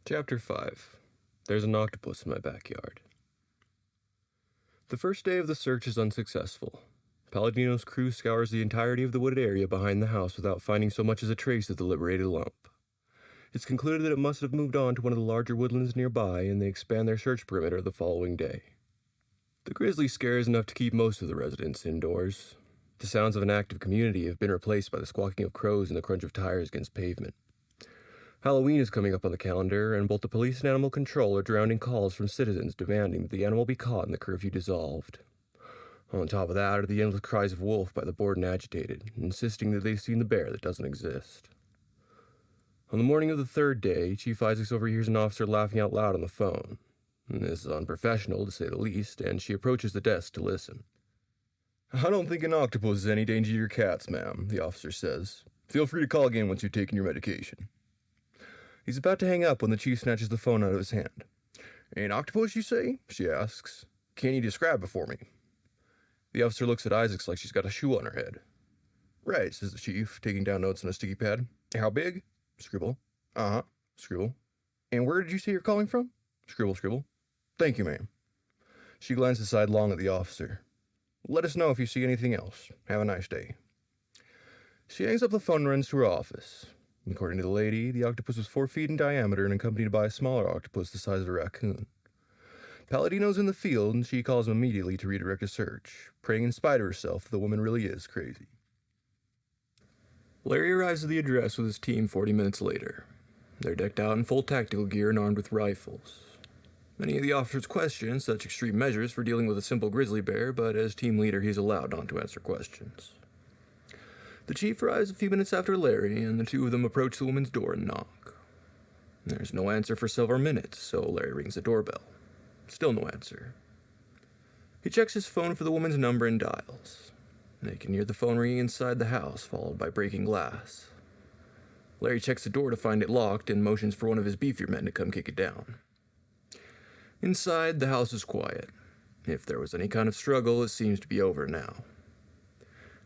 Chapter 5. There's an octopus in my backyard. The first day of the search is unsuccessful. Palladino's crew scours the entirety of the wooded area behind the house without finding so much as a trace of the liberated lump. It's concluded that it must have moved on to one of the larger woodlands nearby, and they expand their search perimeter the following day. The grizzly scare is enough to keep most of the residents indoors. The sounds of an active community have been replaced by the squawking of crows and the crunch of tires against pavement. Halloween is coming up on the calendar, and both the police and animal control are drowning calls from citizens demanding that the animal be caught and the curfew dissolved. On top of that are the endless cries of wolf by the bored and agitated, insisting that they've seen the bear that doesn't exist. On the morning of the third day, Chief Isaacs overhears an officer laughing out loud on the phone. This is unprofessional, to say the least, and she approaches the desk to listen. "I don't think an octopus is any danger to your cats, ma'am," the officer says. "Feel free to call again once you've taken your medication." He's about to hang up when the chief snatches the phone out of his hand. "An octopus, you say?" she asks. "Can you describe it for me?" The officer looks at Isaacs like she's got a shoe on her head. "Right," says the chief, taking down notes on a sticky pad. "How big?" Scribble. "Uh-huh." Scribble. "And where did you say you're calling from?" Scribble, scribble. "Thank you, ma'am." She glances sidelong at the officer. "Let us know if you see anything else. Have a nice day." She hangs up the phone and runs to her office. According to the lady, the octopus was 4 feet in diameter and accompanied by a smaller octopus the size of a raccoon. Palladino's in the field, and she calls him immediately to redirect a search, praying in spite of herself that the woman really is crazy. Larry arrives at the address with his team 40 minutes later. They're decked out in full tactical gear and armed with rifles. Many of the officers question such extreme measures for dealing with a simple grizzly bear, but as team leader he's allowed not to answer questions. The chief arrives a few minutes after Larry, and the two of them approach the woman's door and knock. There's no answer for several minutes, so Larry rings the doorbell. Still no answer. He checks his phone for the woman's number and dials. They can hear the phone ringing inside the house, followed by breaking glass. Larry checks the door to find it locked and motions for one of his beefier men to come kick it down. Inside, the house is quiet. If there was any kind of struggle, it seems to be over now.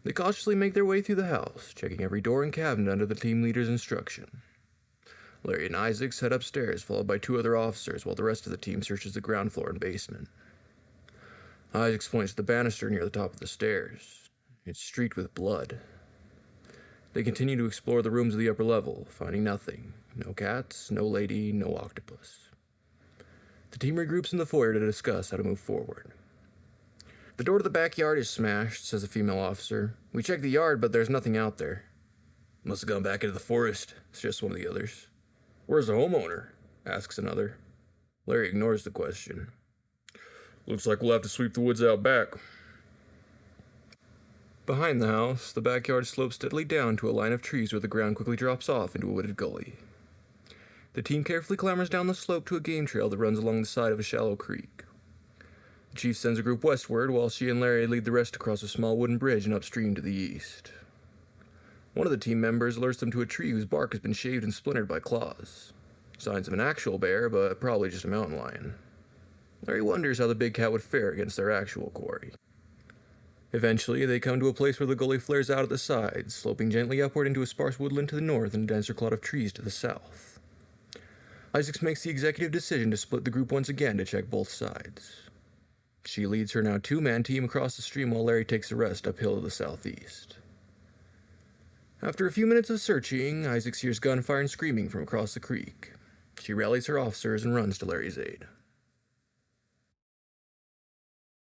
They cautiously make their way through the house, checking every door and cabinet under the team leader's instruction. Larry and Isaacs head upstairs, followed by 2 other officers, while the rest of the team searches the ground floor and basement. Isaacs points to the banister near the top of the stairs. It's streaked with blood. They continue to explore the rooms of the upper level, finding nothing. No cats, no lady, no octopus. The team regroups in the foyer to discuss how to move forward. "The door to the backyard is smashed," says a female officer. "We checked the yard, but there's nothing out there." "Must have gone back into the forest," suggests one of the others. "Where's the homeowner?" asks another. Larry ignores the question. "Looks like we'll have to sweep the woods out back." Behind the house, the backyard slopes steadily down to a line of trees where the ground quickly drops off into a wooded gully. The team carefully clambers down the slope to a game trail that runs along the side of a shallow creek. The chief sends a group westward, while she and Larry lead the rest across a small wooden bridge and upstream to the east. One of the team members alerts them to a tree whose bark has been shaved and splintered by claws. Signs of an actual bear, but probably just a mountain lion. Larry wonders how the big cat would fare against their actual quarry. Eventually, they come to a place where the gully flares out at the sides, sloping gently upward into a sparse woodland to the north and a denser clot of trees to the south. Isaacs makes the executive decision to split the group once again to check both sides. She leads her now 2-man team across the stream while Larry takes the rest uphill to the southeast. After a few minutes of searching, Isaacs hears gunfire and screaming from across the creek. She rallies her officers and runs to Larry's aid.